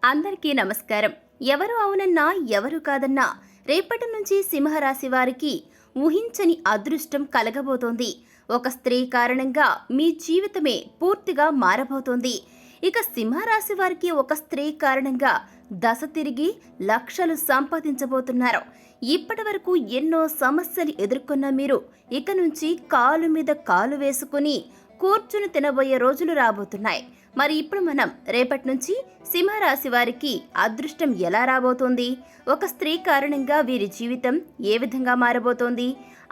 అందరికీ నమస్కారం. ఎవరు అవునన్నా ఎవరు కాదన్నా రేపటి నుంచి సింహరాశి వారికి ఊహించని అదృష్టం కలగబోతోంది. ఒక స్త్రీ కారణంగా మీ జీవితమే పూర్తిగా మారబోతోంది. ఇక సింహరాశి వారికి ఒక స్త్రీ కారణంగా దశ తిరిగి లక్షలు సంపాదించబోతున్నారు. ఇప్పటి వరకు ఎన్నో సమస్యలు ఎదుర్కొన్న మీరు ఇక నుంచి కాలు మీద కాలు వేసుకుని కూర్చుని తినబోయే రోజులు రాబోతున్నాయి. మరి ఇప్పుడు మనం రేపటి నుంచి సింహరాశి వారికి అదృష్టం ఎలా రాబోతోంది, ఒక స్త్రీ కారణంగా వీరి జీవితం ఏ విధంగా మారబోతోంది,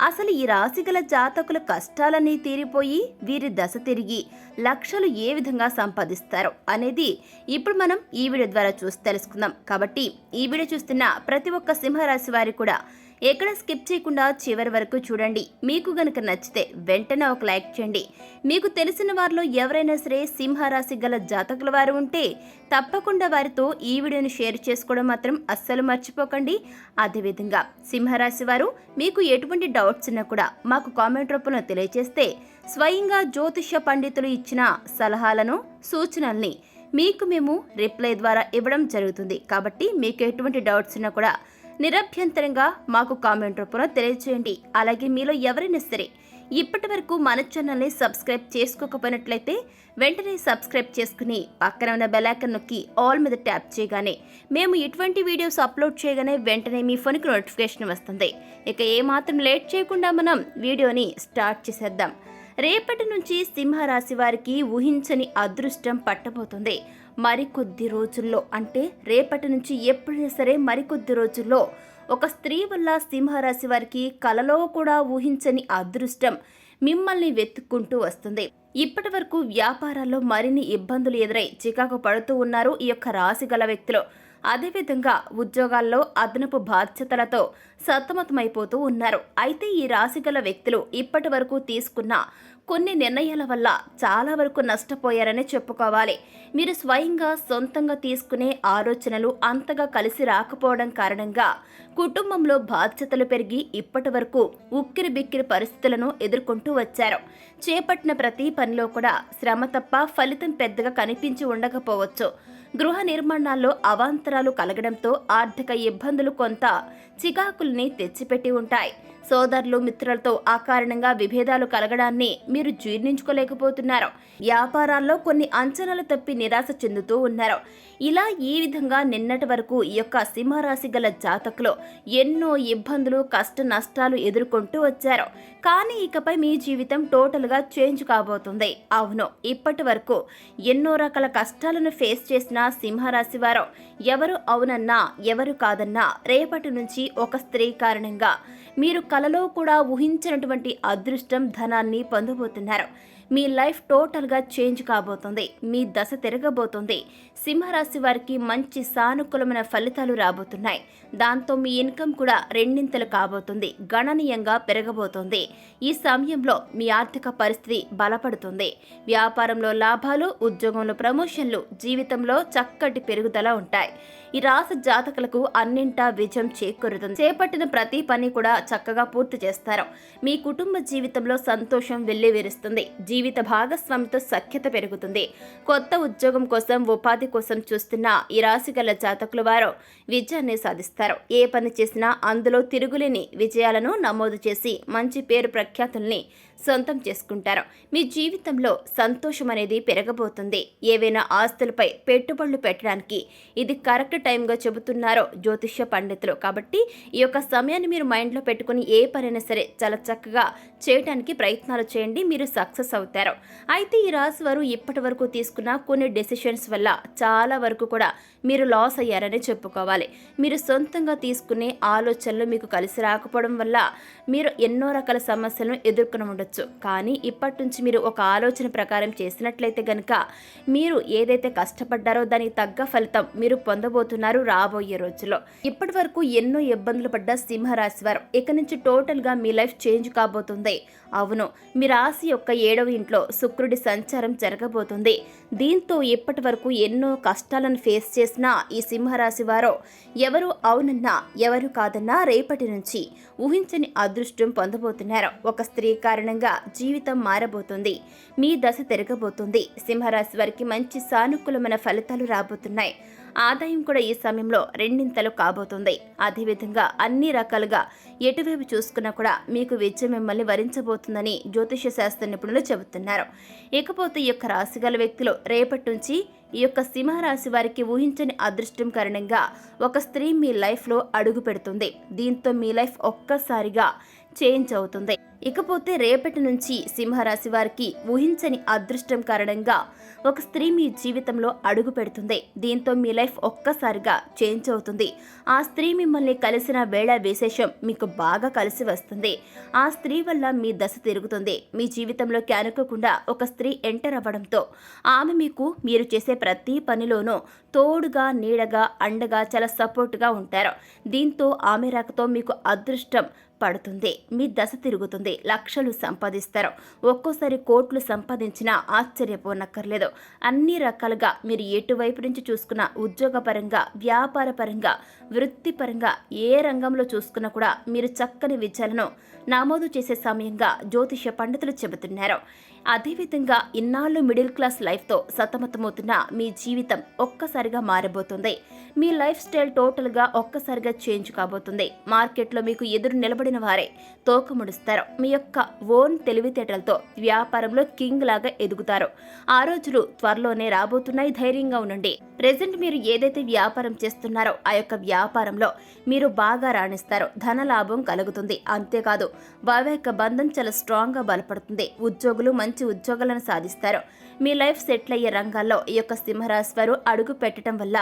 అసలు ఈ రాశి గల జాతకుల కష్టాలన్నీ తీరిపోయి వీరి దశ తిరిగి లక్షలు ఏ విధంగా సంపాదిస్తారు అనేది ఇప్పుడు మనం ఈ వీడియో ద్వారా చూసి తెలుసుకుందాం. కాబట్టి ఈ వీడియో చూస్తున్న ప్రతి ఒక్క సింహరాశి వారి కూడా ఎక్కడ స్కిప్ చేయకుండా చివరి వరకు చూడండి. మీకు గనుక నచ్చితే వెంటనే ఒక లైక్ చేయండి. మీకు తెలిసిన వారిలో ఎవరైనా సరే సింహరాశి గల జాతకుల వారు ఉంటే తప్పకుండా వారితో ఈ వీడియోని షేర్ చేసుకోవడం మాత్రం అస్సలు మర్చిపోకండి. అదేవిధంగా సింహరాశి వారు మీకు ఎటువంటి డౌట్స్ ఉన్నా కూడా మాకు కామెంట్ రూపంలో తెలియజేస్తే స్వయంగా జ్యోతిష్య పండితులు ఇచ్చిన సలహాలను సూచనల్ని మీకు మేము రిప్లై ద్వారా ఇవ్వడం జరుగుతుంది. కాబట్టి మీకు ఎటువంటి డౌట్స్ ఉన్నా కూడా నిరభ్యంతరంగా మాకు కామెంట్ రూపంలో తెలియజేయండి. అలాగే మీలో ఎవరైనా సరే ఇప్పటి వరకు మన ఛానల్ని సబ్స్క్రైబ్ చేసుకోకపోయినట్లయితే వెంటనే సబ్స్క్రైబ్ చేసుకుని పక్కన ఉన్న బెల్ ఐకాన్ నొక్కి ఆల్ మీద ట్యాప్ చేయగానే మేము ఇటువంటి వీడియోస్ అప్లోడ్ చేయగానే వెంటనే మీ ఫోన్కి నోటిఫికేషన్ వస్తుంది. ఇక ఏమాత్రం లేట్ చేయకుండా మనం వీడియోని స్టార్ట్ చేసేద్దాం. రేపటి నుంచి సింహరాశి వారికి ఊహించని అదృష్టం పట్టబోతుంది. మరికొద్ది రోజుల్లో, అంటే రేపటి నుంచి ఎప్పుడైనా సరే మరికొద్ది రోజుల్లో ఒక స్త్రీ వల్ల సింహరాశి వారికి కలలో కూడా ఊహించని అదృష్టం మిమ్మల్ని వెతుక్కుంటూ వస్తుంది. ఇప్పటి వరకు వ్యాపారాల్లో మరిన్ని ఇబ్బందులు ఎదురై చికాకు పడుతూ ఉన్నారు ఈ యొక్క రాశి గల వ్యక్తులు. అదేవిధంగా ఉద్యోగాల్లో అదనపు బాధ్యతలతో సతమతమైపోతూ ఉన్నారు. అయితే ఈ రాశి గల వ్యక్తులు ఇప్పటి వరకు తీసుకున్న కొన్ని నిర్ణయాల వల్ల చాలా వరకు నష్టపోయారనే చెప్పుకోవాలి. మీరు స్వయంగా సొంతంగా తీసుకునే ఆలోచనలు అంతగా కలిసి రాకపోవడం కారణంగా కుటుంబంలో బాధ్యతలు పెరిగి ఇప్పటి వరకు ఉక్కిరి బిక్కిరి పరిస్థితులను ఎదుర్కొంటూ వచ్చారు. చేపట్టిన ప్రతి పనిలో కూడా శ్రమ తప్ప ఫలితం పెద్దగా కనిపించి ఉండకపోవచ్చు. గృహ నిర్మాణాల్లో అవాంతరాలు కలగడంతో ఆర్థిక ఇబ్బందులు కొంత చికాకుల్ని తెచ్చిపెట్టి ఉంటాయి. సోదరులు మిత్రులతో ఆ కారణంగా విభేదాలు కలగడాన్ని మీరు జీర్ణించుకోలేకపోతున్నారు. వ్యాపారాల్లో కొన్ని అంచనాలు తప్పి నిరాశ చెందుతూ ఉన్నారు. ఇలా ఈ విధంగా నిన్నటి వరకు ఈ యొక్క సింహరాశి గల జాతకులు ఎన్నో ఇబ్బందులు కష్ట నష్టాలు ఎదుర్కొంటూ వచ్చారు. కానీ ఇకపై మీ జీవితం టోటల్గా చేంజ్ కాబోతుంది. అవును, ఇప్పటి వరకు ఎన్నో రకాల కష్టాలను ఫేస్ చేసిన సింహరాశి వారు ఎవరు అవునన్నా ఎవరు కాదన్నా రేపటి నుంచి ఒక స్త్రీ కారణంగా మీరు కలలో కూడా ఊహించినటువంటి అదృష్టం ధనాన్ని పొందబోతున్నారు. మీ లైఫ్ టోటల్గా చేంజ్ కాబోతుంది. మీ దశ తిరగబోతుంది. సింహరాశి వారికి మంచి సానుకూలమైన ఫలితాలు రాబోతున్నాయి. దాంతో మీ ఇన్కమ్ కూడా రెండింతలు కాబోతుంది, గణనీయంగా పెరగబోతోంది. ఈ సమయంలో మీ ఆర్థిక పరిస్థితి బలపడుతుంది. వ్యాపారంలో లాభాలు, ఉద్యోగంలో ప్రమోషన్లు, జీవితంలో చక్కటి పెరుగుదల ఉంటాయి. ఈ రాశి జాతకులకు అన్నింటా విజయం చేకూరుతుంది. చేపట్టిన ప్రతి పని కూడా చక్కగా పూర్తి చేస్తారు. మీ కుటుంబ జీవితంలో సంతోషం వెల్లివిరుస్తుంది. జీవిత భాగస్వామితో సఖ్యత పెరుగుతుంది. కొత్త ఉద్యోగం కోసం, ఉపాధి కోసం చూస్తున్న ఈ రాశి గల జాతకుల వారు విజయాన్ని సాధిస్తారు. ఏ పని చేసినా అందులో తిరుగులేని విజయాలను నమోదు చేసి మంచి పేరు ప్రఖ్యాతుల్ని సొంతం చేసుకుంటారు. మీ జీవితంలో సంతోషం అనేది పెరగబోతుంది. ఏవైనా ఆస్తులపై పెట్టుబడులు పెట్టడానికి ఇది కరెక్ట్ టైంగా చెబుతున్నారో జ్యోతిష్య పండితులు. కాబట్టి ఈ యొక్క సమయాన్ని మీరు మైండ్లో పెట్టుకుని ఏ పనైనా సరే చాలా చక్కగా చేయడానికి ప్రయత్నాలు చేయండి. మీరు సక్సెస్ అవుతారు. అయితే ఈ రాశి వారు ఇప్పటి వరకు తీసుకున్న కొన్ని డెసిషన్స్ వల్ల చాలా వరకు కూడా మీరు లాస్ అయ్యారని చెప్పుకోవాలి. మీరు సొంతంగా తీసుకునే ఆలోచనలు మీకు కలిసి రాకపోవడం వల్ల మీరు ఎన్నో రకాల సమస్యలను ఎదుర్కొని ఉండొచ్చు. కానీ ఇప్పటి నుంచి మీరు ఒక ఆలోచన ప్రకారం చేసినట్లయితే గనుక మీరు ఏదైతే కష్టపడ్డారో దానికి తగ్గ ఫలితం మీరు పొందబోతున్నారు రాబోయే రోజుల్లో. ఇప్పటి వరకు ఎన్నో ఇబ్బందులు పడ్డ సింహరాశి వారు ఇక నుంచి టోటల్గా మీ లైఫ్ చేంజ్ కాబోతుంది. అవును, మీ రాశి యొక్క 7వ ఇంట్లో శుక్రుడి సంచారం జరగబోతుంది. దీంతో ఇప్పటి వరకు ఎన్నో కష్టాలను ఫేస్ చేసిన ఈ సింహరాశి వారు ఎవరు అవునన్నా ఎవరు కాదన్నా రేపటి నుంచి ఊహించని అదృష్టం పొందబోతున్నారు. ఒక స్త్రీ కారణంగా కారణంగా జీవితం మారబోతుంది. మీ దశ తిరగబోతుంది. సింహరాశి వారికి మంచి సానుకూలమైన ఫలితాలు రాబోతున్నాయి. ఆదాయం కూడా ఈ సమయంలో రెండింతలు కాబోతుంది. అదేవిధంగా అన్ని రకాలుగా ఎటువైపు చూసుకున్నా కూడా మీకు విజయం మిమ్మల్ని వరించబోతుందని జ్యోతిష శాస్త్ర నిపుణులు చెబుతున్నారు. ఇకపోతే ఈ యొక్క రాశిగల వ్యక్తులు రేపటి నుంచి ఈ యొక్క సింహరాశి వారికి ఊహించని అదృష్టం కారణంగా ఒక స్త్రీ మీ లైఫ్లో అడుగు పెడుతుంది. దీంతో మీ లైఫ్ ఒక్కసారిగా చేంజ్ అవుతుంది. ఇకపోతే రేపటి నుంచి సింహరాశి వారికి ఊహించని అదృష్టం కారణంగా ఒక స్త్రీ మీ జీవితంలో అడుగు పెడుతుంది. దీంతో మీ లైఫ్ ఒక్కసారిగా చేంజ్ అవుతుంది. ఆ స్త్రీ మిమ్మల్ని కలిసిన వేళ విశేషం మీకు బాగా కలిసి వస్తుంది. ఆ స్త్రీ వల్ల మీ దశ తిరుగుతుంది. మీ జీవితంలోకి అనుకోకుండా ఒక స్త్రీ ఎంటర్ అవ్వడంతో ఆమె మీకు మీరు చేసే ప్రతి పనిలోనూ తోడుగా, నీడగా, అండగా, చాలా సపోర్ట్గా ఉంటారు. దీంతో ఆమె రాకతో మీకు అదృష్టం పడుతుంది. మీ దశ తిరుగుతుంది. లక్షలు సంపాదిస్తారు. ఒక్కోసారి కోట్లు సంపాదించినా ఆశ్చర్యపోనక్కర్లేదు. అన్ని రకాలుగా మీరు ఎటువైపు నుంచి చూసుకున్నా, ఉద్యోగపరంగా, వ్యాపారపరంగా, వృత్తిపరంగా ఏ రంగంలో చూసుకున్నా కూడా మీరు చక్కని విజయాలను నమోదు చేసే సమయంగా జ్యోతిష పండితులు చెబుతున్నారు. అదేవిధంగా ఇన్నాళ్ళు మిడిల్ క్లాస్ లైఫ్తో సతమతమవుతున్న మీ జీవితం ఒక్కసారిగా మారబోతుంది. మీ లైఫ్ స్టైల్ టోటల్గా ఒక్కసారిగా చేంజ్ కాబోతుంది. మార్కెట్లో మీకు ఎదురు నిలబడిన వారే తోకముడుస్తారు. మీ యొక్క ఓన్ తెలివితేటలతో వ్యాపారంలో కింగ్ లాగా ఎదుగుతారు. ఆ రోజులు త్వరలోనే రాబోతున్నాయి. ధైర్యంగా ఉండండి. ప్రెజెంట్ మీరు ఏదైతే వ్యాపారం చేస్తున్నారో ఆ యొక్క వ్యాపారంలో మీరు బాగా రాణిస్తారు. ధన లాభం కలుగుతుంది. అంతేకాదు వైవాహిక బంధం చాలా స్ట్రాంగ్గా బలపడుతుంది. ఉద్యోగులు మంచి ఉద్యోగాలను సాధిస్తారు. మీ లైఫ్ సెటిల్ అయ్యే రంగాల్లో ఈ యొక్క సింహరాశి వారు అడుగు పెట్టడం వల్ల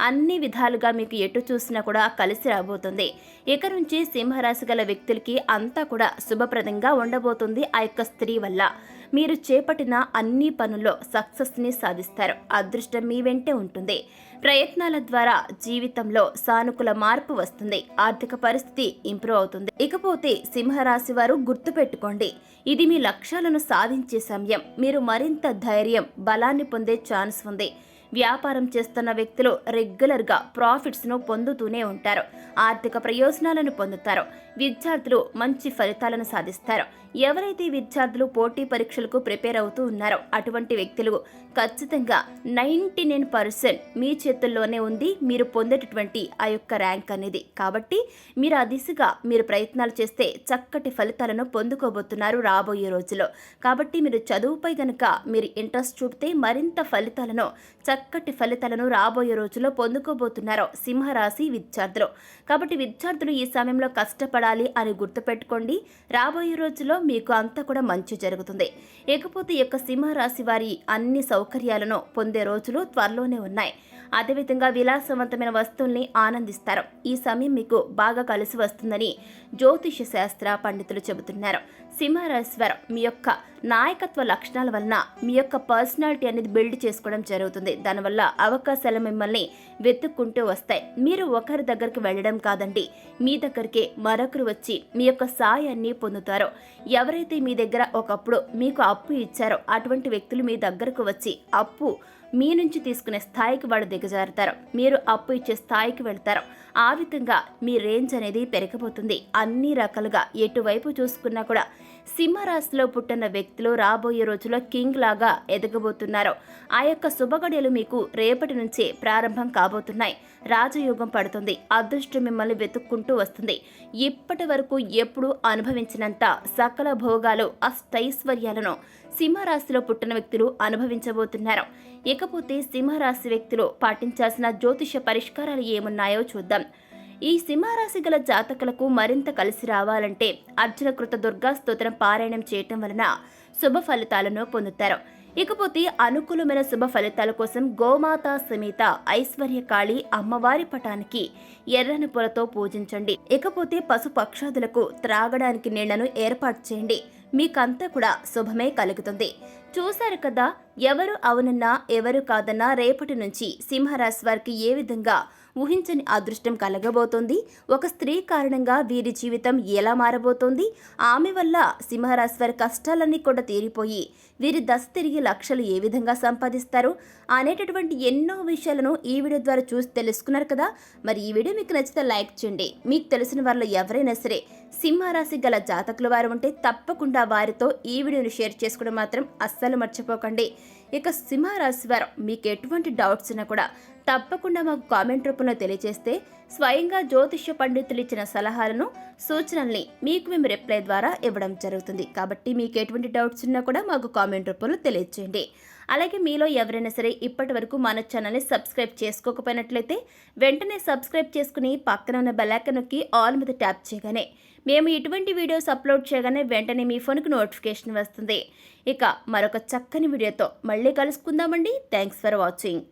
అన్ని విధాలుగా మీకు ఎటు చూసినా కూడా కలిసి రాబోతుంది. ఇక నుంచి సింహరాశి గల వ్యక్తులకి అంతా కూడా శుభప్రదంగా ఉండబోతుంది. ఆ యొక్క స్త్రీ వల్ల మీరు చేపట్టిన అన్ని పనుల్లో సక్సెస్ని సాధిస్తారు. అదృష్టం మీ వెంటే ఉంటుంది. ప్రయత్నాల ద్వారా జీవితంలో సానుకూల మార్పు వస్తుంది. ఆర్థిక పరిస్థితి ఇంప్రూవ్ అవుతుంది. ఇకపోతే సింహరాశి వారు గుర్తుపెట్టుకోండి, ఇది మీ లక్ష్యాలను సాధించే సమయం. మీరు మరింత ధైర్యం, బలాన్ని పొందే ఛాన్స్ ఉంది. వ్యాపారం చేస్తున్న వ్యక్తులు రెగ్యులర్గా ప్రాఫిట్స్ను పొందుతూనే ఉంటారు. ఆర్థిక ప్రయోజనాలను పొందుతారు. విద్యార్థులు మంచి ఫలితాలను సాధిస్తారు. ఎవరైతే విద్యార్థులు పోటీ పరీక్షలకు ప్రిపేర్ అవుతూ ఉన్నారో అటువంటి వ్యక్తులు ఖచ్చితంగా 99% మీ చేతుల్లోనే ఉంది మీరు పొందేటటువంటి ఆ యొక్క ర్యాంక్ అనేది. కాబట్టి మీరు ఆ దిశగా మీరు ప్రయత్నాలు చేస్తే చక్కటి ఫలితాలను పొందుకోబోతున్నారు రాబోయే రోజుల్లో. కాబట్టి మీరు చదువుపై గనుక మీరు ఇంట్రెస్ట్ చూపితే మరింత ఫలితాలను, చక్కటి ఫలితాలను రాబోయే రోజుల్లో పొందుకోబోతున్నారు సింహరాశి విద్యార్థులు. కాబట్టి విద్యార్థులు ఈ సమయంలో కష్టపడాలి అని గుర్తుపెట్టుకోండి. రాబోయే రోజుల్లో మీకు అంతా కూడా మంచి జరుగుతుంది. ఇకపోతే ఈ యొక్క సింహరాశి వారి అన్ని సౌకర్యాలను పొందే రోజులు త్వరలోనే ఉన్నాయి. అదేవిధంగా విలాసవంతమైన వస్తువుల్ని ఆనందిస్తారు. ఈ సమయం మీకు బాగా కలిసి వస్తుందని జ్యోతిష శాస్త్ర పండితులు చెబుతున్నారు. సింహరాశి వారు మీ యొక్క నాయకత్వ లక్షణాల వలన మీ యొక్క పర్సనాలిటీ అనేది బిల్డ్ చేసుకోవడం జరుగుతుంది. దానివల్ల అవకాశాలు మిమ్మల్ని వెతుక్కుంటూ వస్తాయి. మీరు ఒకరి దగ్గరికి వెళ్ళడం కాదండి, మీ దగ్గరికి మరొకరు వచ్చి మీ యొక్క సాయాన్ని పొందుతారు. ఎవరైతే మీ దగ్గర ఒకప్పుడు మీకు అప్పు ఇచ్చారో అటువంటి వ్యక్తులు మీ దగ్గరకు వచ్చి అప్పు మీ నుంచి తీసుకునే స్థాయికి వాళ్ళు దిగజారుతారు. మీరు అప్పు ఇచ్చే స్థాయికి వెళ్తారు. ఆ విధంగా మీ రేంజ్ అనేది పెరగబోతుంది. అన్ని రకాలుగా ఎటువైపు చూసుకున్నా కూడా సింహరాశిలో పుట్టిన వ్యక్తులు రాబోయే రోజుల్లో కింగ్ లాగా ఎదగబోతున్నారు. ఆ యొక్క శుభగడియలు మీకు రేపటి నుంచే ప్రారంభం కాబోతున్నాయి. రాజయోగం పడుతుంది. అదృష్టం మిమ్మల్ని వెతుక్కుంటూ వస్తుంది. ఇప్పటి వరకు ఎప్పుడూ అనుభవించినంత సకల భోగాలు, అష్టైశ్వర్యాలను సింహరాశిలో పుట్టిన వ్యక్తులు అనుభవించబోతున్నారు. ఇకపోతే సింహరాశి వ్యక్తులు పాటించాల్సిన జ్యోతిష పరిష్కారాలు ఏమున్నాయో చూద్దాం. ఈ సింహరాశి గల జాతకులకు మరింత కలిసి రావాలంటే అర్జునకృత దుర్గా స్తోత్రం పారాయణం చేయటం వలన శుభ ఫలితాలను పొందుతారు. ఇకపోతే అనుకూలమైన శుభ ఫలితాల కోసం గోమాత సమేత ఐశ్వర్యకాళి అమ్మవారి పటానికి ఎర్రని పూలతో పూజించండి. ఇకపోతే పశు పక్షాదులకు త్రాగడానికి నీళ్లను ఏర్పాటు చేయండి. మీకంతా కూడా శుభమే కలుగుతుంది. చూశారు కదా, ఎవరు అవునన్నా ఎవరు కాదన్నా రేపటి నుంచి సింహరాశి వారికి ఏ విధంగా ఊహించని అదృష్టం కలగబోతోంది, ఒక స్త్రీ కారణంగా వీరి జీవితం ఎలా మారబోతోంది, ఆమె వల్ల సింహరాశి వారి కష్టాలన్నీ కూడా తీరిపోయి వీరి దశ తిరిగి లక్షలు ఏ విధంగా సంపాదిస్తారు అనేటటువంటి ఎన్నో విషయాలను ఈ వీడియో ద్వారా చూసి తెలుసుకున్నారు కదా. మరి ఈ వీడియో మీకు నచ్చితే లైక్ చేయండి. మీకు తెలిసిన వారిలో ఎవరైనా సరే సింహరాశి గల జాతకుల వారు ఉంటే తప్పకుండా వారితో ఈ వీడియోని షేర్ చేసుకోవడం మాత్రం అస్సలు మర్చిపోకండి. ఇక సింహరాశి వారు మీకు ఎటువంటి డౌట్స్ ఉన్నా కూడా తప్పకుండా మాకు కామెంట్ రూపంలో తెలియజేస్తే స్వయంగా జ్యోతిష్య పండితులు ఇచ్చిన సలహాలను సూచనల్ని మీకు మేము రిప్లై ద్వారా ఇవ్వడం జరుగుతుంది. కాబట్టి మీకు ఎటువంటి డౌట్స్ ఉన్నా కూడా మాకు కామెంట్ రూపంలో తెలియజేయండి. అలాగే మీలో ఎవరైనా సరే ఇప్పటి వరకు మన ఛానల్ని సబ్స్క్రైబ్ చేసుకోకపోయినట్లయితే వెంటనే సబ్స్క్రైబ్ చేసుకుని పక్కన ఉన్న బెల్ ఐకాన్ నొక్కి ఆల్ మీద ట్యాప్ చేయగానే మేము ఇటువంటి వీడియోస్ అప్లోడ్ చేయగానే వెంటనే మీ ఫోన్కి నోటిఫికేషన్ వస్తుంది. ఇక మరొక చక్కని వీడియోతో మళ్ళీ కలుసుకుందామండి. Thanks for watching.